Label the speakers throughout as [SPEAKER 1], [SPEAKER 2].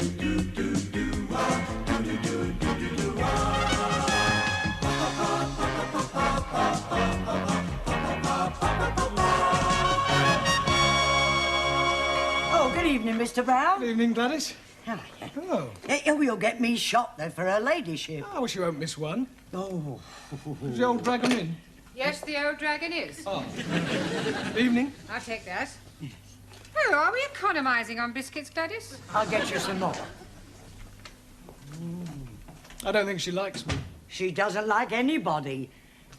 [SPEAKER 1] Oh, good evening, Mr. Brown.
[SPEAKER 2] Good evening, Gladys.
[SPEAKER 1] Hello.
[SPEAKER 2] Oh.
[SPEAKER 1] You'll get me shot, though, for her ladyship.
[SPEAKER 2] I wish you won't miss one.
[SPEAKER 1] Oh.
[SPEAKER 2] Is the old dragon in?
[SPEAKER 3] Yes, the old dragon is.
[SPEAKER 2] Oh. Evening.
[SPEAKER 3] I'll take that. Oh, are we economising on biscuits, Gladys?
[SPEAKER 1] I'll get you some more.
[SPEAKER 2] I don't think she likes me.
[SPEAKER 1] She doesn't like anybody.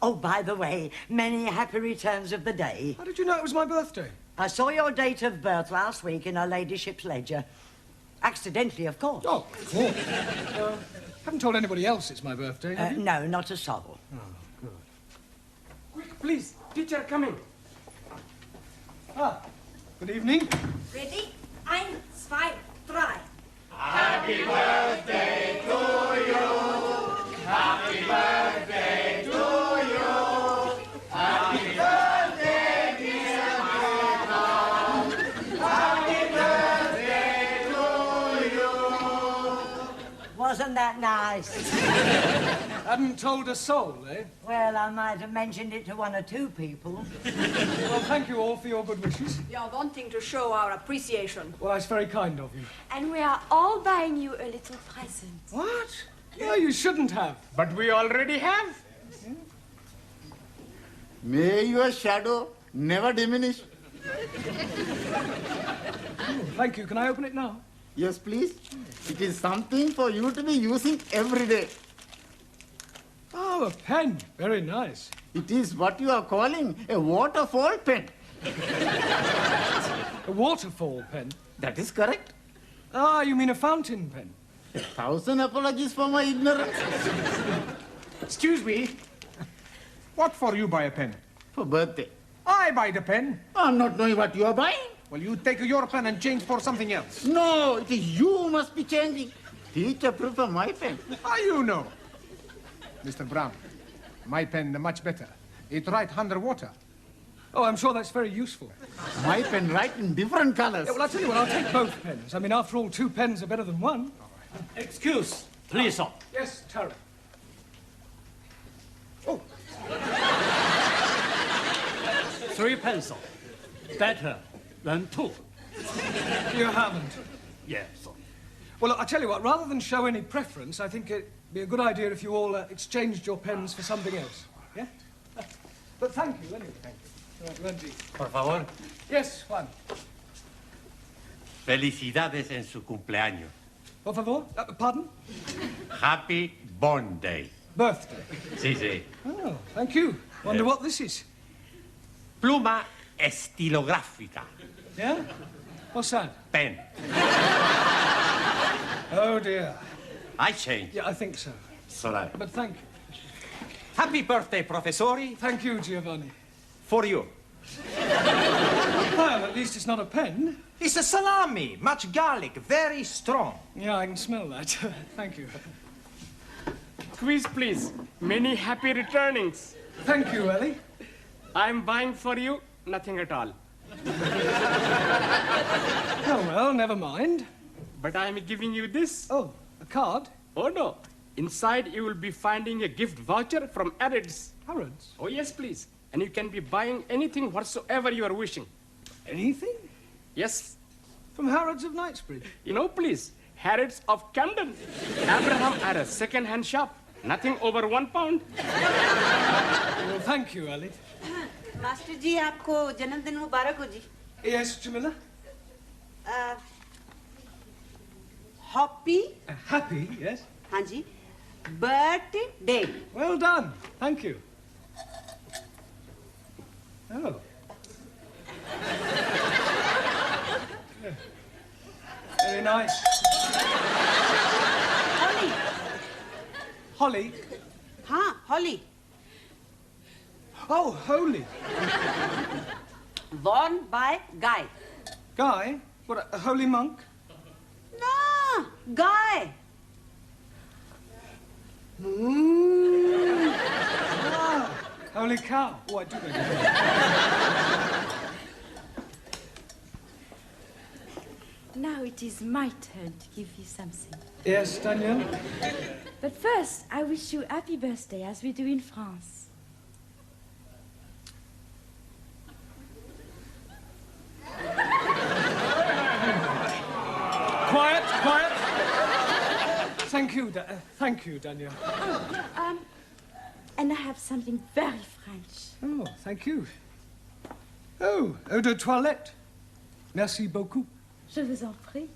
[SPEAKER 1] Oh, by the way, many happy returns of the day.
[SPEAKER 2] How did you know it was my birthday?
[SPEAKER 1] I saw your date of birth last week in her ladyship's ledger. Accidentally, of course.
[SPEAKER 2] Oh, of course. Haven't told anybody else it's my birthday, have you?
[SPEAKER 1] No, not a soul.
[SPEAKER 2] Oh, good.
[SPEAKER 4] Quick, please. Teacher coming.
[SPEAKER 2] Ah, good evening.
[SPEAKER 5] Ready? 1, 2, 3.
[SPEAKER 6] Happy birthday to you. Happy birthday to you. Happy birthday, dear Mom. Happy birthday to you.
[SPEAKER 1] Wasn't that nice?
[SPEAKER 2] Hadn't told a soul, eh?
[SPEAKER 1] Well, I might have mentioned it to one or two people.
[SPEAKER 2] Well, thank you all for your good wishes.
[SPEAKER 5] We are wanting to show our appreciation.
[SPEAKER 2] Well, that's very kind of you.
[SPEAKER 5] And we are all buying you a little present.
[SPEAKER 2] What? Yeah, you shouldn't have.
[SPEAKER 4] But we already have.
[SPEAKER 6] May your shadow never diminish.
[SPEAKER 2] Oh, thank you. Can I open it now?
[SPEAKER 6] Yes, please. It is something for you to be using every day.
[SPEAKER 2] Oh, a pen. Very nice.
[SPEAKER 6] It is what you are calling a waterfall pen.
[SPEAKER 2] A waterfall pen.
[SPEAKER 6] That is correct.
[SPEAKER 2] Ah, you mean a fountain pen?
[SPEAKER 6] 1,000 apologies for my ignorance.
[SPEAKER 4] Excuse me. What for you buy a pen?
[SPEAKER 6] For birthday.
[SPEAKER 4] I buy the pen.
[SPEAKER 6] I'm not knowing what you are buying.
[SPEAKER 4] Well, you take your pen and change for something else.
[SPEAKER 6] No, it is you who must be changing. Teacher prefer my pen.
[SPEAKER 4] How you know? Mr. Brown, my pen much better. It write underwater.
[SPEAKER 2] Oh, I'm sure that's very useful.
[SPEAKER 6] My pen write in different colors.
[SPEAKER 2] Yeah, well, I'll tell you what, I'll take both pens. I mean, after all, 2 pens are better than 1.
[SPEAKER 7] Excuse, please, sir.
[SPEAKER 2] Yes, Terry. Oh.
[SPEAKER 7] 3 pencil. Better than 2.
[SPEAKER 2] You haven't.
[SPEAKER 7] Yes, sir.
[SPEAKER 2] Well, look, I'll tell you what, rather than show any preference, I think it'd be a good idea if you all exchanged your pens for something else. Yeah? But thank you, anyway. Thank you. Right, Randy.
[SPEAKER 7] Por favor.
[SPEAKER 2] Yes, Juan.
[SPEAKER 7] Felicidades en su cumpleaños.
[SPEAKER 2] Por favor? Pardon?
[SPEAKER 7] Happy Born Day.
[SPEAKER 2] Birthday.
[SPEAKER 7] Sí, sí.
[SPEAKER 2] Oh, thank you. Wonder what this is.
[SPEAKER 7] Pluma estilográfica.
[SPEAKER 2] Yeah? What's that?
[SPEAKER 7] Pen.
[SPEAKER 2] Oh, dear.
[SPEAKER 7] I change.
[SPEAKER 2] Yeah, I think so.
[SPEAKER 7] Sorry.
[SPEAKER 2] But thank you.
[SPEAKER 7] Happy birthday, professori.
[SPEAKER 2] Thank you, Giovanni.
[SPEAKER 7] For you.
[SPEAKER 2] Well, at least it's not a pen.
[SPEAKER 8] It's a salami, much garlic, very strong.
[SPEAKER 2] Yeah, I can smell that. Thank you.
[SPEAKER 4] Quiz, please. Many happy returnings.
[SPEAKER 2] Thank you, Ellie.
[SPEAKER 4] I'm buying for you nothing at all.
[SPEAKER 2] Oh, well, never mind.
[SPEAKER 4] But I'm giving you this.
[SPEAKER 2] Oh, a card?
[SPEAKER 4] Oh, no. Inside, you will be finding a gift voucher from Harrods.
[SPEAKER 2] Harrods?
[SPEAKER 4] Oh, yes, please. And you can be buying anything whatsoever you are wishing.
[SPEAKER 2] Anything?
[SPEAKER 4] Yes.
[SPEAKER 2] From Harrods of Knightsbridge?
[SPEAKER 4] You know, please. Harrods of Camden. Abraham had a second-hand shop. Nothing over £1.
[SPEAKER 2] Well, thank you, Ellie.
[SPEAKER 5] Master ji आपको जन्मदिन मुबारक हो जी.
[SPEAKER 2] Yes, Jamila?
[SPEAKER 5] Happy.
[SPEAKER 2] Happy, yes.
[SPEAKER 5] हाँ जी. Birthday.
[SPEAKER 2] Well done. Thank you. Oh. Yeah. Very nice.
[SPEAKER 5] Holly.
[SPEAKER 2] Holly?
[SPEAKER 5] हाँ, Holly.
[SPEAKER 2] Oh, holy.
[SPEAKER 5] Worn by Guy.
[SPEAKER 2] Guy? What, a holy monk?
[SPEAKER 5] No, Guy.
[SPEAKER 2] Ah, holy cow. Oh, I do know.
[SPEAKER 9] now it is my turn to give you something.
[SPEAKER 2] Yes, Daniel?
[SPEAKER 9] But first, I wish you happy birthday, as we do in France.
[SPEAKER 2] Quiet, quiet. Thank you, Daniel.
[SPEAKER 9] And I have something very French.
[SPEAKER 2] Oh, thank you. Oh, eau de toilette. Merci beaucoup.
[SPEAKER 9] Je vous en prie.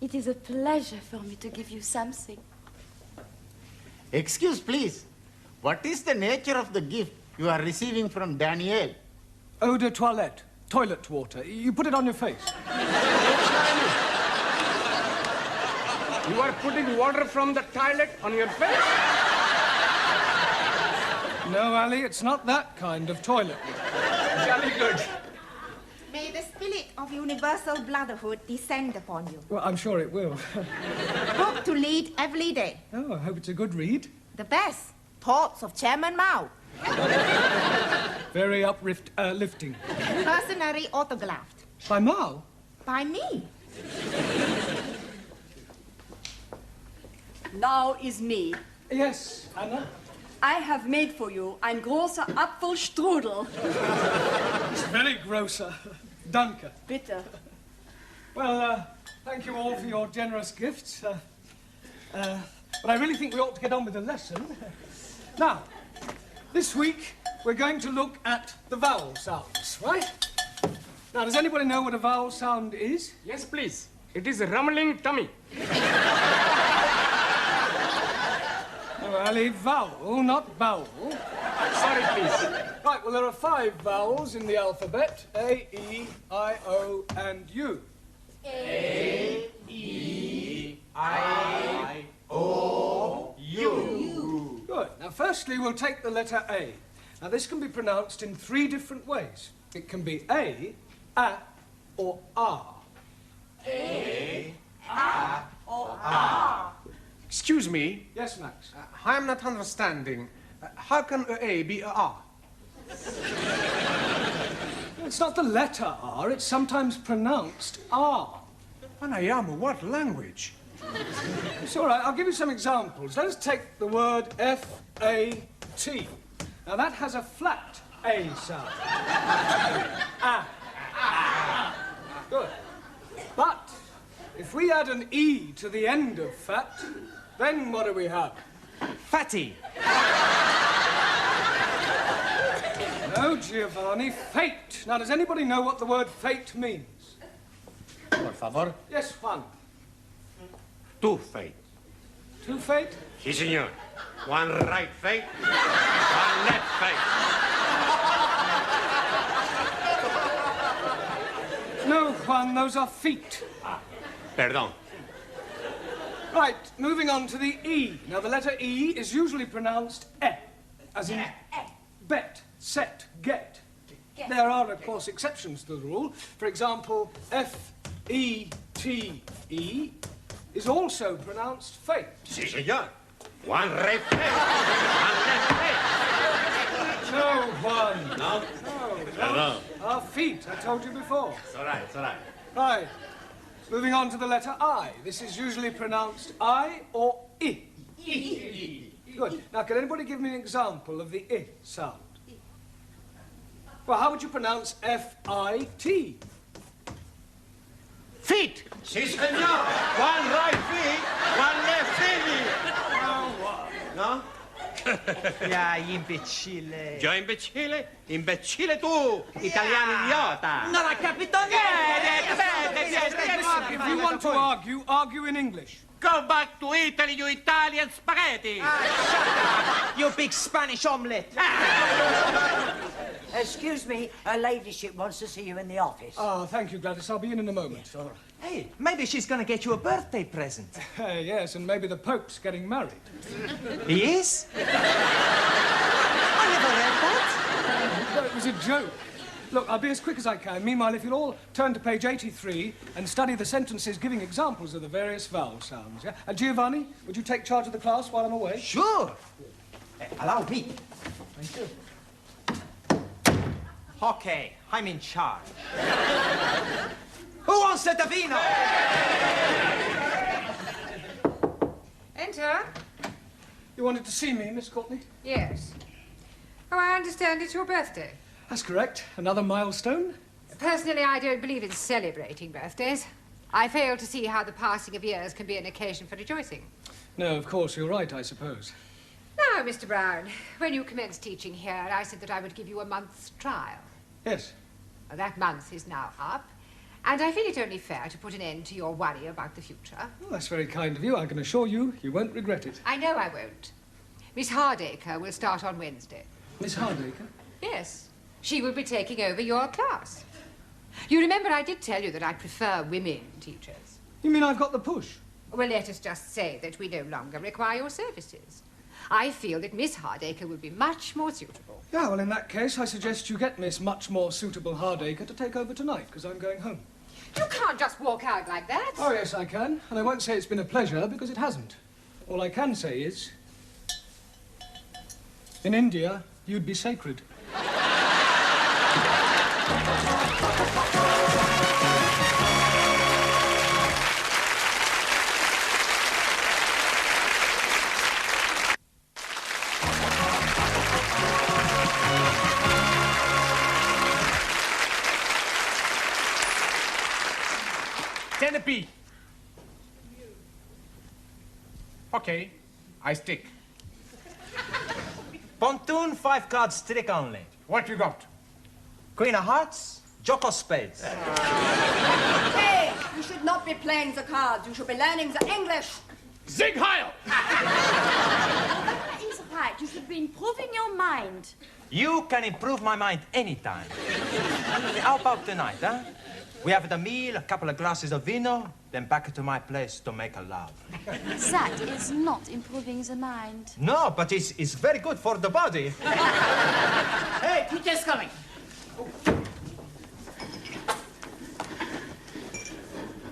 [SPEAKER 9] It is a pleasure for me to give you something.
[SPEAKER 6] Excuse, please. What is the nature of the gift you are receiving from Daniel?
[SPEAKER 2] Eau de toilette. Toilet water. You put it on your face.
[SPEAKER 4] You are putting water from the toilet on your face?
[SPEAKER 2] No, Ali, it's not that kind of toilet.
[SPEAKER 4] Jolly good.
[SPEAKER 10] May the spirit of universal brotherhood descend upon you.
[SPEAKER 2] Well, I'm sure it will.
[SPEAKER 10] Book to read every day.
[SPEAKER 2] Oh, I hope it's a good read.
[SPEAKER 10] The best. Thoughts of Chairman Mao.
[SPEAKER 2] Very uplifting.
[SPEAKER 10] Personally autographed.
[SPEAKER 2] By Mao?
[SPEAKER 10] By me.
[SPEAKER 11] Now is me.
[SPEAKER 2] Yes, Anna?
[SPEAKER 11] I have made for you ein großer Apfelstrudel.
[SPEAKER 2] It's very grosser. Danke.
[SPEAKER 11] Bitte.
[SPEAKER 2] Well, thank you all for your generous gifts. But I really think we ought to get on with the lesson. Now, this week, we're going to look at the vowel sounds, right? Now, does anybody know what a vowel sound is?
[SPEAKER 4] Yes, please. It is a rumbling tummy.
[SPEAKER 2] Oh, Ali, vowel, not bowel.
[SPEAKER 4] Sorry, please.
[SPEAKER 2] Right, well, there are 5 vowels in the alphabet. A, E, I, O, and U.
[SPEAKER 6] A, E, I, O, U.
[SPEAKER 2] Good. Now, firstly, we'll take the letter A. Now, this can be pronounced in 3 different ways. It can be A, or R.
[SPEAKER 6] A,
[SPEAKER 2] or
[SPEAKER 6] R.
[SPEAKER 8] Excuse me.
[SPEAKER 2] Yes, Max?
[SPEAKER 8] I'm not understanding. How can A be a R?
[SPEAKER 2] It's not the letter R, it's sometimes pronounced R.
[SPEAKER 8] Panayama, what language?
[SPEAKER 2] It's all right, I'll give you some examples. Let us take the word F-A-T. Now, that has a flat A sound. Good. But if we add an E to the end of fat, then what do we have?
[SPEAKER 8] Fatty.
[SPEAKER 2] No, Giovanni, fate. Now, does anybody know what the word fate means?
[SPEAKER 7] Por favor.
[SPEAKER 2] Yes, Juan.
[SPEAKER 7] Two fate.
[SPEAKER 2] 2 fate?
[SPEAKER 7] Si, senor. One right fate, one left fate.
[SPEAKER 2] No, Juan, those are feet.
[SPEAKER 7] Perdón.
[SPEAKER 2] Right, moving on to the E. Now, the letter E is usually pronounced E, as in bet, set, get. There are, of course, exceptions to the rule. For example, F-E-T-E is also pronounced fate.
[SPEAKER 7] Si, senor. One right fate, one left fate.
[SPEAKER 2] No, Juan.
[SPEAKER 7] No?
[SPEAKER 2] No.
[SPEAKER 7] Perdón.
[SPEAKER 2] Our feet, I told you before.
[SPEAKER 7] It's all right, it's all right.
[SPEAKER 2] Right. Moving on to the letter I. This is usually pronounced I or I. Good. Now, can anybody give me an example of the I sound? Well, how would you pronounce F-I-T?
[SPEAKER 7] Feet. Si, senor. One right feet, one left feet. No?
[SPEAKER 8] Ya, imbecille.
[SPEAKER 7] Yo imbecille? Imbecille tu, italiano idiota.
[SPEAKER 8] Non ha capito niente.
[SPEAKER 2] If you want to argue, argue in English.
[SPEAKER 7] Go back to Italy, you Italian spaghetti.
[SPEAKER 8] Shut up. You big Spanish omelette.
[SPEAKER 1] Excuse me, her ladyship wants to see you in the office.
[SPEAKER 2] Oh, thank you, Gladys. I'll be in a moment.
[SPEAKER 1] Yes, all right.
[SPEAKER 8] Hey, maybe she's going to get you a birthday present.
[SPEAKER 2] Yes, and maybe the Pope's getting married.
[SPEAKER 8] He is? I never read that.
[SPEAKER 2] No, it was a joke. Look, I'll be as quick as I can. Meanwhile, if you'll all turn to page 83 and study the sentences giving examples of the various vowel sounds, yeah? And Giovanni, would you take charge of the class while I'm away?
[SPEAKER 8] Sure. Allow me.
[SPEAKER 2] Thank you.
[SPEAKER 8] Okay, I'm in charge. Who wants a vino?
[SPEAKER 3] Enter.
[SPEAKER 2] You wanted to see me, Miss Courtney?
[SPEAKER 3] Yes. Oh, I understand it's your birthday.
[SPEAKER 2] That's correct. Another milestone.
[SPEAKER 3] Personally, I don't believe in celebrating birthdays. I fail to see how the passing of years can be an occasion for rejoicing.
[SPEAKER 2] No, of course, you're right, I suppose.
[SPEAKER 3] Now, Mr. Brown, when you commenced teaching here, I said that I would give you a month's trial.
[SPEAKER 2] Yes.
[SPEAKER 3] Well, that month is now up, and I feel it only fair to put an end to your worry about the future.
[SPEAKER 2] Well, that's very kind of you. I can assure you, you won't regret it.
[SPEAKER 3] I know I won't. Miss Hardacre will start on Wednesday.
[SPEAKER 2] Miss Hardacre?
[SPEAKER 3] Yes. She will be taking over your class. You remember I did tell you that I prefer women teachers.
[SPEAKER 2] You mean I've got the push?
[SPEAKER 3] Well, let us just say that we no longer require your services. I feel that Miss Hardacre will be much more suitable.
[SPEAKER 2] Yeah, well, in that case, I suggest you get Miss Much More Suitable Hardacre to take over tonight, because I'm going home.
[SPEAKER 3] You can't just walk out like that.
[SPEAKER 2] Oh, yes, I can. And I won't say it's been a pleasure, because it hasn't. All I can say is, in India, you'd be sacred.
[SPEAKER 4] Centipede. Okay, I stick.
[SPEAKER 8] Pontoon, 5 cards trick only.
[SPEAKER 4] What you got?
[SPEAKER 8] Queen of Hearts, Jock of Spades.
[SPEAKER 11] Hey, you should not be playing the cards. You should be learning the English.
[SPEAKER 4] Zig Heil!
[SPEAKER 9] That is right. You should be improving your mind.
[SPEAKER 8] You can improve my mind anytime. How about tonight, huh? We have the meal, a couple of glasses of vino, then back to my place to make a love.
[SPEAKER 9] That is not improving the mind.
[SPEAKER 8] No, but it's very good for the body.
[SPEAKER 6] Hey, teacher's coming.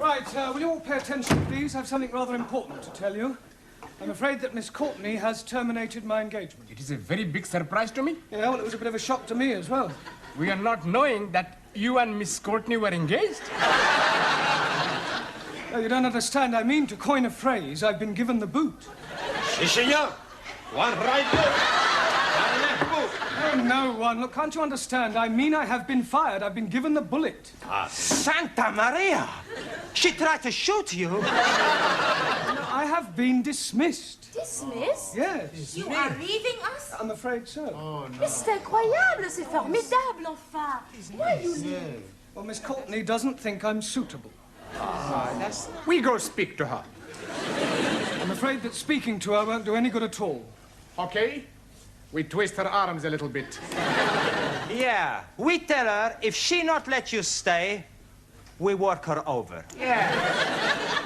[SPEAKER 2] Right, will you all pay attention, please? I have something rather important to tell you. I'm afraid that Miss Courtney has terminated my engagement.
[SPEAKER 4] It is a very big surprise to me.
[SPEAKER 2] Yeah, well, it was a bit of a shock to me as well.
[SPEAKER 4] We are not knowing that you and Miss Courtney were engaged.
[SPEAKER 2] Oh, you don't understand. I mean, to coin a phrase, I've been given the boot.
[SPEAKER 7] Si, senor. One right boot, one left boot.
[SPEAKER 2] Oh, no one. Look, can't you understand? I mean, I have been fired. I've been given the bullet.
[SPEAKER 8] Santa Maria! She tried to shoot you.
[SPEAKER 2] No, I have been dismissed.
[SPEAKER 9] Dismissed?
[SPEAKER 2] Yes.
[SPEAKER 10] You are leaving us?
[SPEAKER 2] I'm afraid so.
[SPEAKER 9] Mais c'est incroyable, c'est formidable, enfin. Why you leave?
[SPEAKER 2] Well, Miss Courtney doesn't think I'm suitable.
[SPEAKER 4] We go speak to her.
[SPEAKER 2] I'm afraid that speaking to her won't do any good at all.
[SPEAKER 4] Okay? We twist her arms a little bit.
[SPEAKER 8] Yeah, we tell her if she not let you stay, we work her over.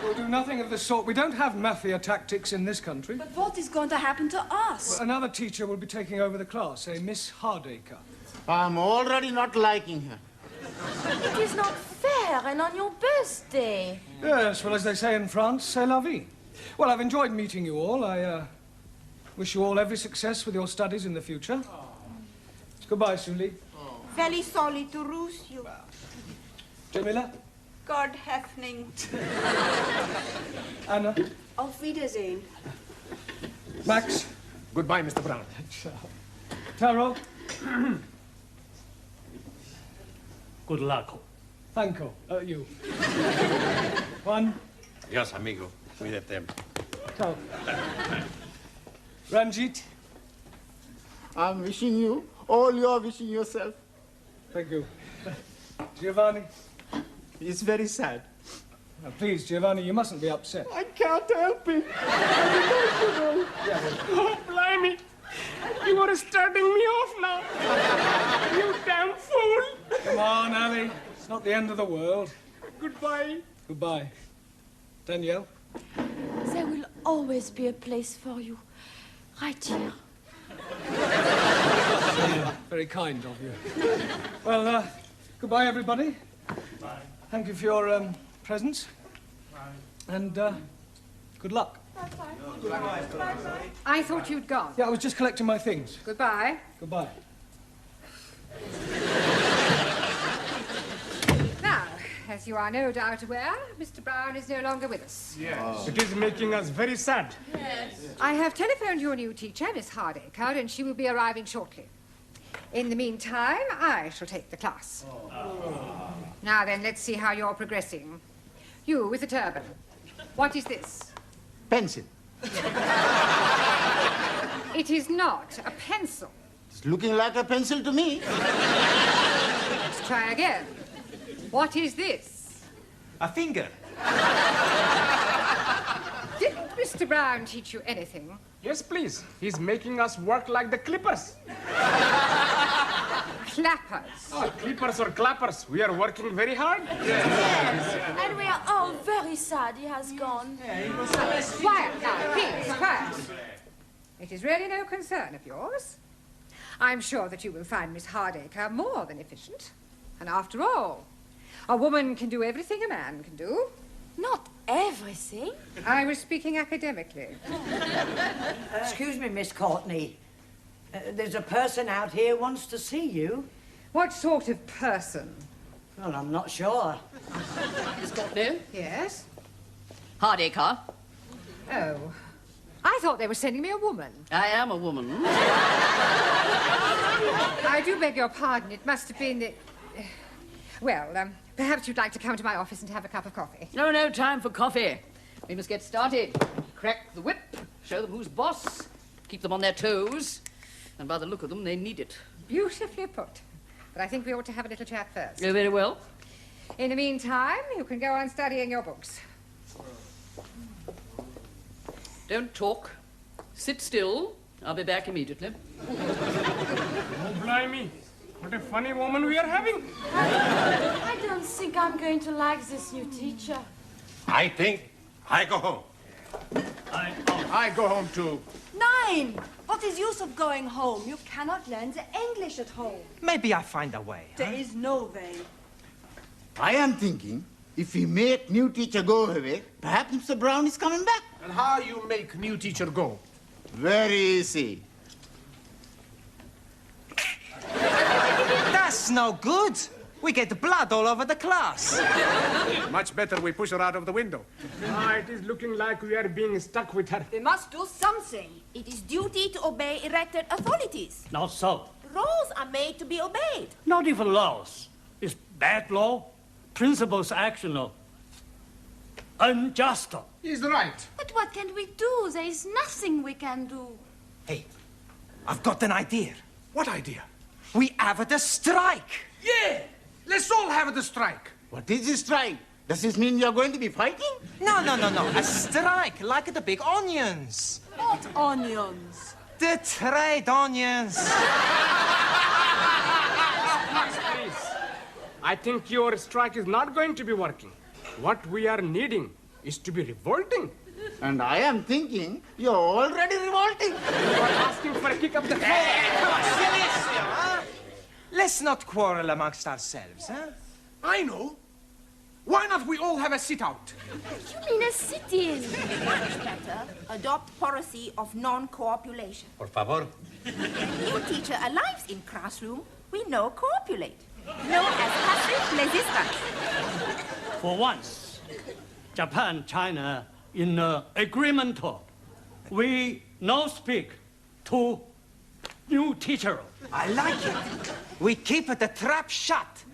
[SPEAKER 2] We'll do nothing of the sort. We don't have mafia tactics in this country.
[SPEAKER 11] But what is going to happen to us?
[SPEAKER 2] Another teacher will be taking over the class, a Miss Hardacre.
[SPEAKER 6] I'm already not liking her.
[SPEAKER 9] It is not fair, and on your birthday.
[SPEAKER 2] Yes, well, as they say in France, c'est la vie. Well, I've enjoyed meeting you all. I wish you all every success with your studies in the future. Goodbye, Suli.
[SPEAKER 10] Very sorry to lose you.
[SPEAKER 2] Jamila?
[SPEAKER 10] God happening.
[SPEAKER 2] Anna?
[SPEAKER 11] Auf Wiedersehen.
[SPEAKER 2] Max?
[SPEAKER 4] Goodbye, Mr. Brown.
[SPEAKER 2] Taro?
[SPEAKER 12] Good luck.
[SPEAKER 2] Thanko. You. One.
[SPEAKER 7] Adios, amigo. Cuídate.
[SPEAKER 2] Ciao. Ranjit?
[SPEAKER 6] I'm wishing you all you're wishing yourself.
[SPEAKER 2] Thank you. Giovanni?
[SPEAKER 6] It's very sad.
[SPEAKER 2] Now, please, Giovanni, you mustn't be upset.
[SPEAKER 6] I can't help it. I'm emotional.
[SPEAKER 4] Oh, blimey. You are starting me off now. You damn fool.
[SPEAKER 2] Come on, Ali. It's not the end of the world.
[SPEAKER 4] Goodbye.
[SPEAKER 2] Goodbye. Danielle?
[SPEAKER 9] There will always be a place for you. Right here.
[SPEAKER 2] Very kind of you. Well, goodbye, everybody.
[SPEAKER 12] Bye.
[SPEAKER 2] Thank you for your presence.
[SPEAKER 12] Bye.
[SPEAKER 2] And good luck.
[SPEAKER 3] I thought you'd gone.
[SPEAKER 2] Yeah, I was just collecting my things.
[SPEAKER 3] Goodbye.
[SPEAKER 2] Goodbye.
[SPEAKER 3] Now, as you are no doubt aware, Mr. Brown is no longer with us.
[SPEAKER 4] Yes. It is making us very sad.
[SPEAKER 3] Yes. I have telephoned your new teacher, Miss Hardacre, and she will be arriving shortly. In the meantime, I shall take the class. Now then, let's see how you're progressing. You with the turban. What is this?
[SPEAKER 6] Pencil.
[SPEAKER 3] It is not a pencil.
[SPEAKER 6] It's looking like a pencil to me.
[SPEAKER 3] Let's try again. What is this?
[SPEAKER 8] A finger.
[SPEAKER 3] Didn't Mr. Brown teach you anything?
[SPEAKER 4] Yes, please. He's making us work like the clippers.
[SPEAKER 3] Clappers.
[SPEAKER 4] Oh, clippers or clappers. We are working very hard.
[SPEAKER 9] Yes. And we are all very sad he has gone.
[SPEAKER 3] Quiet now, please, quiet. It is really no concern of yours. I'm sure that you will find Miss Hardacre more than efficient. And after all, a woman can do everything a man can do.
[SPEAKER 9] Not everything.
[SPEAKER 3] I was speaking academically.
[SPEAKER 1] Excuse me, Miss Courtney. There's a person out here wants to see you.
[SPEAKER 3] What sort of person?
[SPEAKER 1] Well, I'm not sure.
[SPEAKER 13] Miss Courtney?
[SPEAKER 3] Yes?
[SPEAKER 13] Hardacre.
[SPEAKER 3] Oh. I thought they were sending me a woman.
[SPEAKER 13] I am a woman.
[SPEAKER 3] I do beg your pardon. It must have been that... Well, perhaps you'd like to come to my office and have a cup of coffee.
[SPEAKER 13] No time for coffee. We must get started. Crack the whip, show them who's boss, keep them on their toes, and by the look of them, they need it.
[SPEAKER 3] Beautifully put. But I think we ought to have a little chat first.
[SPEAKER 13] Oh, very well.
[SPEAKER 3] In the meantime, you can go on studying your books.
[SPEAKER 13] Don't talk. Sit still. I'll be back immediately.
[SPEAKER 4] Oh, blimey. What a funny woman we are having.
[SPEAKER 9] I don't think I'm going to like this new teacher.
[SPEAKER 7] I think I go home.
[SPEAKER 12] I go home too.
[SPEAKER 11] Nein! What is use of going home? You cannot learn the English at home.
[SPEAKER 8] Maybe I find a way.
[SPEAKER 11] There is no way.
[SPEAKER 6] I am thinking, if we make new teacher go away, perhaps Mr. Brown is coming back.
[SPEAKER 12] And how you make new teacher go?
[SPEAKER 6] Very easy.
[SPEAKER 8] That's no good. We get blood all over the class.
[SPEAKER 12] Much better we push her out of the window.
[SPEAKER 4] It is looking like we are being stuck with her.
[SPEAKER 11] We must do something.
[SPEAKER 10] It is duty to obey elected authorities.
[SPEAKER 12] Not so.
[SPEAKER 10] Rules are made to be obeyed.
[SPEAKER 12] Not even laws. It's bad law. Principles actional. Unjust.
[SPEAKER 7] He's right.
[SPEAKER 9] But what can we do? There is nothing we can do.
[SPEAKER 8] Hey, I've got an idea.
[SPEAKER 7] What idea?
[SPEAKER 8] We have the strike.
[SPEAKER 7] Yeah! Let's all have the strike.
[SPEAKER 6] What is this strike? Does this mean you're going to be fighting?
[SPEAKER 8] No. A strike, like the big onions.
[SPEAKER 11] What onions?
[SPEAKER 8] The trade onions.
[SPEAKER 4] Please. I think your strike is not going to be working. What we are needing is to be revolting.
[SPEAKER 6] And I am thinking you're already revolting.
[SPEAKER 4] You are asking for a kick up the
[SPEAKER 8] Come on, Silencio, huh? Let's not quarrel amongst ourselves, huh?
[SPEAKER 7] I know. Why not we all have a sit-out?
[SPEAKER 9] You mean a sit-in?
[SPEAKER 10] Much better, adopt policy of non-copulation.
[SPEAKER 7] Por favor.
[SPEAKER 10] New teacher arrives in classroom, we no copulate. Known as passive resistance.
[SPEAKER 12] For once, Japan, China, in agreement, we now speak to new teacher.
[SPEAKER 8] I like it. We keep the trap shut.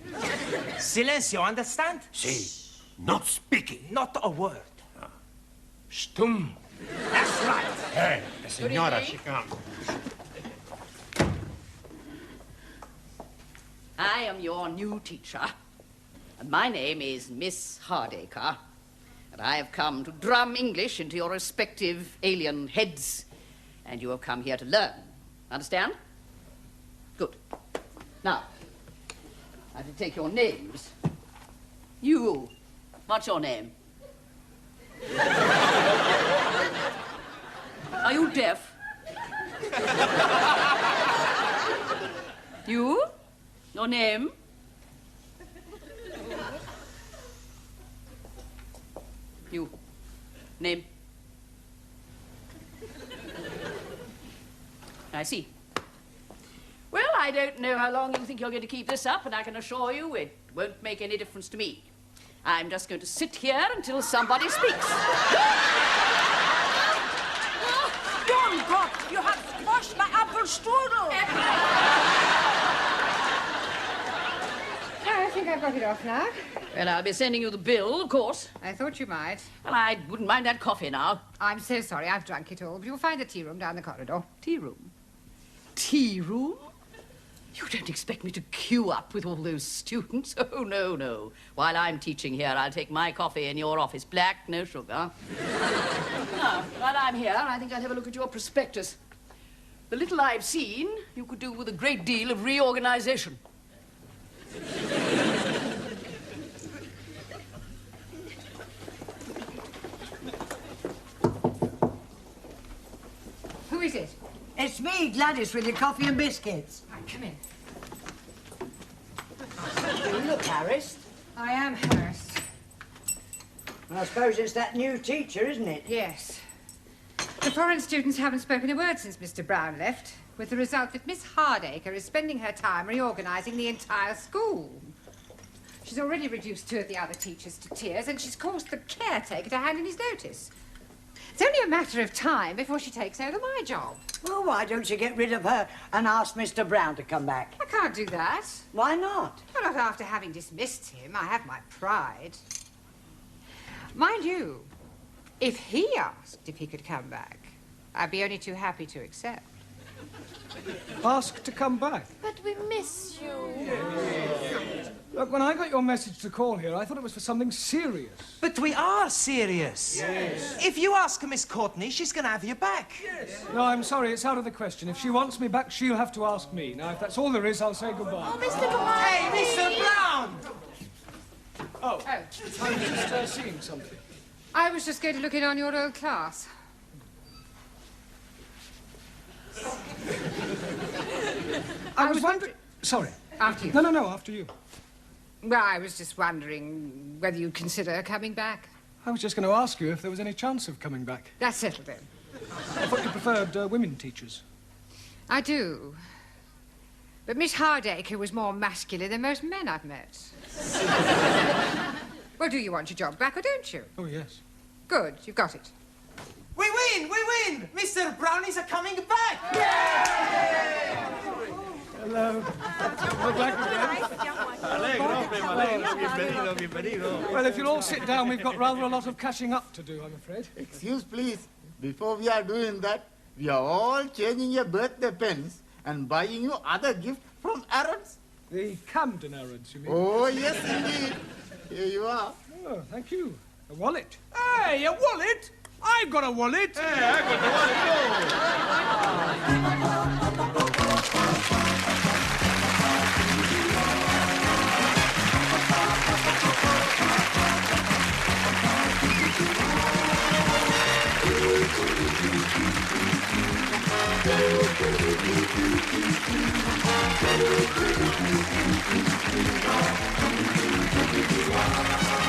[SPEAKER 8] Silencio, understand?
[SPEAKER 7] Si. Not speaking.
[SPEAKER 8] Not a word.
[SPEAKER 4] Stum.
[SPEAKER 7] That's right. Hey, the senora, she comes.
[SPEAKER 13] I am your new teacher, and my name is Miss Hardacre, and I have come to drum English into your respective alien heads, and you have come here to learn. Understand? Good. Now, I have to take your names. You, what's your name? Are you deaf? You? Your name? You. Name? I see. Well, I don't know how long you think you're going to keep this up, and I can assure you it won't make any difference to me. I'm just going to sit here until somebody speaks.
[SPEAKER 11] Young God, you have squashed my apple strudel.
[SPEAKER 3] I think I've got it off now.
[SPEAKER 13] Well, I'll be sending you the bill, of course.
[SPEAKER 3] I thought you might.
[SPEAKER 13] Well, I wouldn't mind that coffee now.
[SPEAKER 3] I'm so sorry, I've drunk it all, but you'll find a tea room down the corridor.
[SPEAKER 13] Tea room? Tea room? You don't expect me to queue up with all those students? Oh, no, no. While I'm teaching here, I'll take my coffee in your office. Black, no sugar. Now, while I'm here, I think I'll have a look at your prospectus. The little I've seen, you could do with a great deal of reorganization.
[SPEAKER 3] Who is it?
[SPEAKER 1] It's me, Gladys, with your coffee and biscuits.
[SPEAKER 3] Right, come in.
[SPEAKER 1] You look harassed.
[SPEAKER 3] I am harassed.
[SPEAKER 1] I suppose it's that new teacher, isn't it?
[SPEAKER 3] Yes. The foreign students haven't spoken a word since Mr. Brown left, with the result that Miss Hardacre is spending her time reorganising the entire school. She's already reduced 2 of the other teachers to tears, and she's caused the caretaker to hand in his notice. It's only a matter of time before she takes over my job.
[SPEAKER 1] Well, why don't you get rid of her and ask Mr. Brown to come back?
[SPEAKER 3] I can't do that.
[SPEAKER 1] Why not?
[SPEAKER 3] Well, not after having dismissed him. I have my pride. Mind you, if he asked if he could come back, I'd be only too happy to accept.
[SPEAKER 2] Ask to come back.
[SPEAKER 9] But we miss you.
[SPEAKER 2] Look, when I got your message to call here, I thought it was for something serious.
[SPEAKER 8] But we are serious.
[SPEAKER 2] Yes.
[SPEAKER 8] If you ask Miss Courtney, she's going to have you back.
[SPEAKER 2] Yes. No, I'm sorry, it's out of the question. If she wants me back, she'll have to ask me. Now, if that's all there is, I'll say goodbye.
[SPEAKER 9] Oh, Mr. Brown!
[SPEAKER 8] Hey, Mr. Brown!
[SPEAKER 2] Oh, I was just seeing something.
[SPEAKER 3] I was just going to look in on your old class.
[SPEAKER 2] I was wondering... Sorry.
[SPEAKER 3] After you.
[SPEAKER 2] No, after you.
[SPEAKER 3] Well, I was just wondering whether you'd consider coming back.
[SPEAKER 2] I was just going to ask you if there was any chance of coming back.
[SPEAKER 3] That's settled then.
[SPEAKER 2] I thought you preferred women teachers.
[SPEAKER 3] I do. But Miss Hardacre was more masculine than most men I've met. Well, do you want your job back or don't you?
[SPEAKER 2] Oh, yes.
[SPEAKER 3] Good, you've got it.
[SPEAKER 8] We win! Mr. Brownies are coming back!
[SPEAKER 2] Hello. Well, if you'll all sit down, we've got rather a lot of catching up to do, I'm afraid.
[SPEAKER 6] Excuse, please. Before we are doing that, we are all changing your birthday pens and buying you other gifts from Arabs.
[SPEAKER 2] The Camden Arabs, you mean?
[SPEAKER 6] Oh, yes, indeed. Here you are.
[SPEAKER 2] Oh, thank you. A wallet.
[SPEAKER 4] Hey, a wallet? I've got a wallet.
[SPEAKER 7] Hey, I got the wallet too.
[SPEAKER 14] Thank you.